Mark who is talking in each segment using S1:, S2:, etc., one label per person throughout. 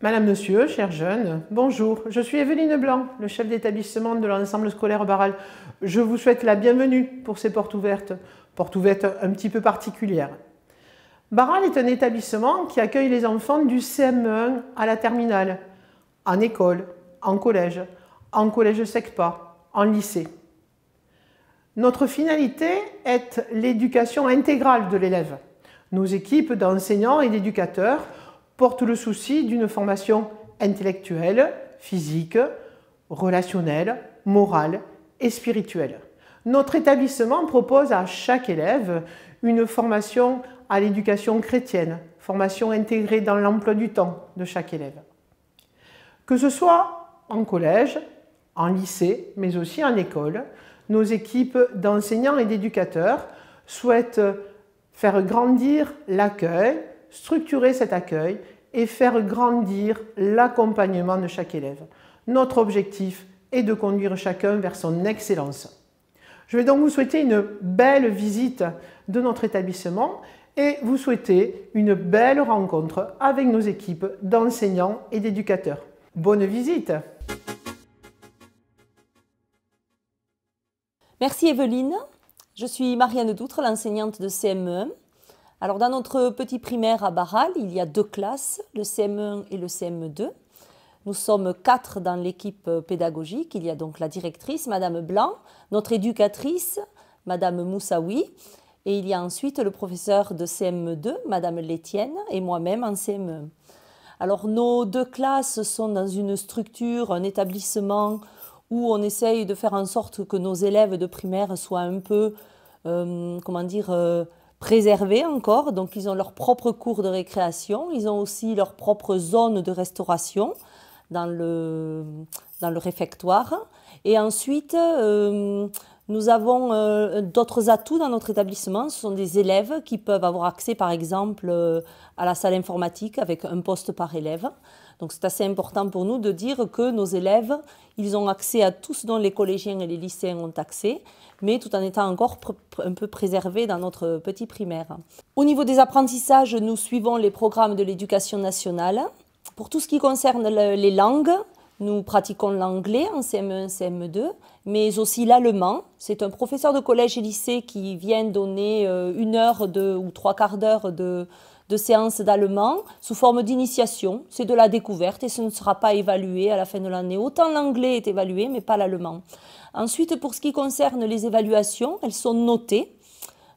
S1: Madame, Monsieur, chers jeunes, bonjour. Je suis Evelyne Blanc, le chef d'établissement de l'ensemble scolaire Barral. Je vous souhaite la bienvenue pour ces portes ouvertes un petit peu particulières. Barral est un établissement qui accueille les enfants du CM1 à la terminale, en école, en collège SECPA, en lycée. Notre finalité est l'éducation intégrale de l'élève. Nos équipes d'enseignants et d'éducateurs portent le souci d'une formation intellectuelle, physique, relationnelle, morale et spirituelle. Notre établissement propose à chaque élève une formation à l'éducation chrétienne, formation intégrée dans l'emploi du temps de chaque élève. Que ce soit en collège, en lycée, mais aussi en école, nos équipes d'enseignants et d'éducateurs souhaitent faire grandir l'accueil, structurer cet accueil et faire grandir l'accompagnement de chaque élève. Notre objectif est de conduire chacun vers son excellence. Je vais donc vous souhaiter une belle visite de notre établissement et vous souhaiter une belle rencontre avec nos équipes d'enseignants et d'éducateurs. Bonne visite!
S2: Merci Evelyne. Je suis Marianne Doutre, l'enseignante de CM1. Alors dans notre petit primaire à Barral, il y a 2 classes, le CM1 et le CM2. Nous sommes 4 dans l'équipe pédagogique. Il y a donc la directrice, Madame Blanc, notre éducatrice, Madame Moussaoui, et il y a ensuite le professeur de CM2, Madame Létienne, et moi-même en CM1. Alors nos 2 classes sont dans une structure, un établissement où on essaye de faire en sorte que nos élèves de primaire soient un peu, préservés encore. Donc ils ont leur propre cours de récréation, ils ont aussi leur propre zone de restauration dans le réfectoire. Et ensuite, nous avons d'autres atouts dans notre établissement. Ce sont des élèves qui peuvent avoir accès par exemple à la salle informatique avec un poste par élève. Donc c'est assez important pour nous de dire que nos élèves, ils ont accès à tout ce dont les collégiens et les lycéens ont accès, mais tout en étant encore un peu préservés dans notre petit primaire. Au niveau des apprentissages, nous suivons les programmes de l'éducation nationale. Pour tout ce qui concerne les langues, nous pratiquons l'anglais en CM1, CM2, mais aussi l'allemand. C'est un professeur de collège et lycée qui vient donner 1 heure ou 3/4 d'heure de séance d'allemand sous forme d'initiation. C'est de la découverte et ce ne sera pas évalué à la fin de l'année. Autant l'anglais est évalué, mais pas l'allemand. Ensuite, pour ce qui concerne les évaluations, elles sont notées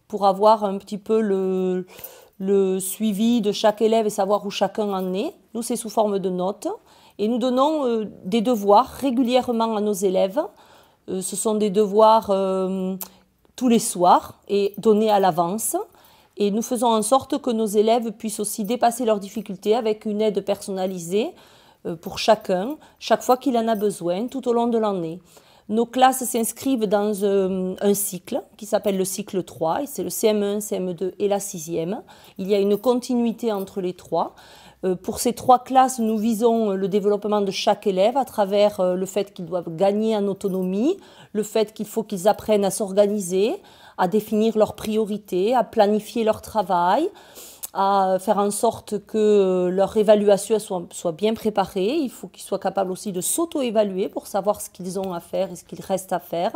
S2: pour avoir un petit peu le suivi de chaque élève et savoir où chacun en est. Nous, c'est sous forme de notes. Et nous donnons des devoirs régulièrement à nos élèves. Ce sont des devoirs tous les soirs et donnés à l'avance. Et nous faisons en sorte que nos élèves puissent aussi dépasser leurs difficultés avec une aide personnalisée pour chacun, chaque fois qu'il en a besoin, tout au long de l'année. Nos classes s'inscrivent dans un cycle qui s'appelle le cycle 3, et c'est le CM1, CM2 et la 6e. Il y a une continuité entre les 3. Pour ces 3 classes, nous visons le développement de chaque élève à travers le fait qu'ils doivent gagner en autonomie, le fait qu'il faut qu'ils apprennent à s'organiser, à définir leurs priorités, à planifier leur travail, à faire en sorte que leur évaluation soit bien préparée. Il faut qu'ils soient capables aussi de s'auto-évaluer pour savoir ce qu'ils ont à faire et ce qu'il reste à faire.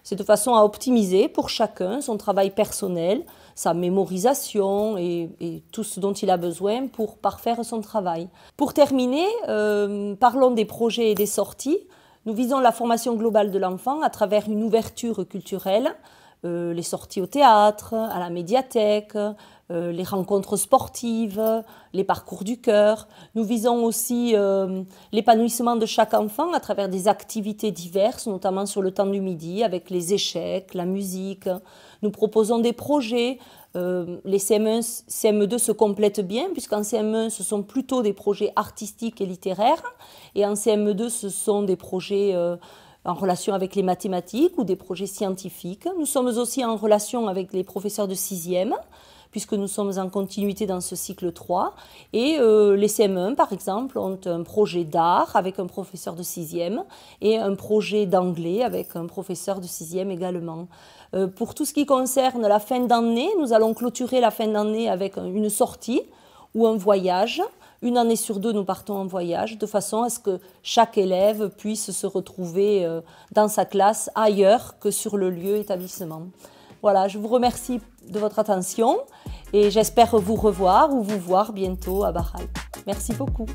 S2: C'est de façon à optimiser pour chacun son travail personnel, sa mémorisation et tout ce dont il a besoin pour parfaire son travail. Pour terminer, parlons des projets et des sorties. Nous visons la formation globale de l'enfant à travers une ouverture culturelle, les sorties au théâtre, à la médiathèque, les rencontres sportives, les parcours du cœur. Nous visons aussi l'épanouissement de chaque enfant à travers des activités diverses, notamment sur le temps du midi, avec les échecs, la musique. Nous proposons des projets. Les CM1, CM2 se complètent bien, puisqu'en CM1, ce sont plutôt des projets artistiques et littéraires, et en CM2, ce sont des projets en relation avec les mathématiques ou des projets scientifiques. Nous sommes aussi en relation avec les professeurs de 6e, puisque nous sommes en continuité dans ce cycle 3. Et les CM1, par exemple, ont un projet d'art avec un professeur de 6e et un projet d'anglais avec un professeur de 6e également. Pour tout ce qui concerne la fin d'année, nous allons clôturer la fin d'année avec une sortie ou un voyage. une année sur deux, nous partons en voyage, de façon à ce que chaque élève puisse se retrouver dans sa classe ailleurs que sur le lieu établissement. Voilà, je vous remercie de votre attention et j'espère vous revoir ou vous voir bientôt à Barral. Merci beaucoup.